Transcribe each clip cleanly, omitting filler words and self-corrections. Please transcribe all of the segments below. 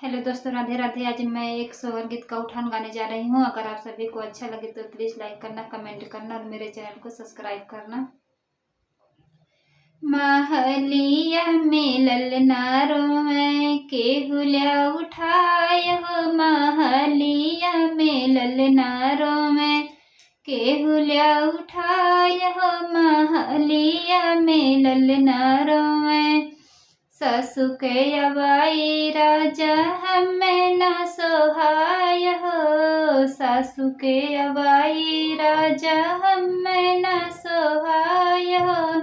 Hello दोस्तों, राधे राधे। आज मैं एक सोहर गीत का उठान गाने जा रही हूँ। अगर आप सभी को अच्छा लगे तो प्लीज़ लाइक करना, कमेंट करना और मेरे चैनल को सब्सक्राइब करना। महलिया में ललना रोवे केहुलिया उठाय हो, महलिया में ललना रोवे केहुलिया उठाय हो, महलिया में ललना रोवे। ससु के अबाई राजा हमें न सोहाय हो, सासु के अबाई राजा हमें न सोहाय हो।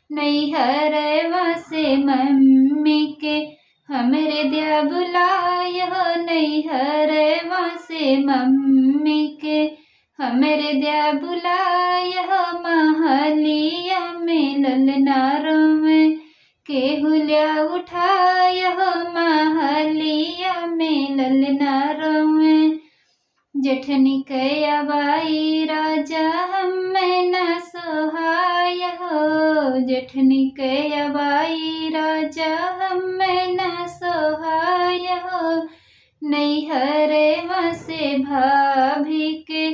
नैहरवा से मम्मी के हमरे दिया बुलाय हो, नैहरवा से मम्मी के हमरे दिया बुलाय हो। महलिया में ललना रोवे केहुलिया उठाय हो, महलिया में ललना रोवे। जेठनी के अबाई राजा हमें न सोहाय हो, जेठनी के अबाई राजा हमें न सोहाय हो। नैहरवा से भाभी के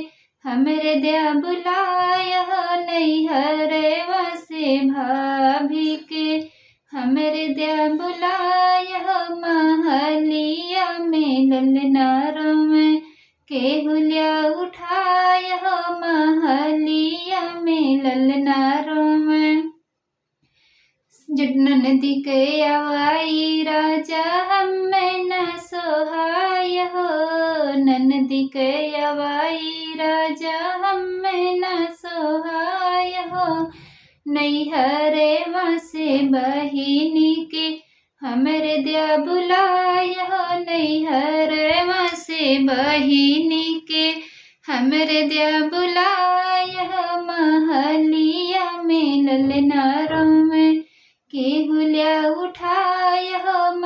हमरे दिया बुलाय हो, नैहरवा से भाभी के हमरे दिया बुलाय हो। महलिया में ललना रोवे केहुलिया उठाय हो, महलिया में ललना रोवे। ननदी के अबाई राजा हमें न सोहाय हो, ननदी के अबाई राजा हमें न सोहाय हो। नैहरवा से बहिनी के हमरे दिया बुलाय हो, नैहरवा से बहिनी के हमरे दिया बुलाय हो। महलिया में ललना रोवे केहुलिया उठाय हो,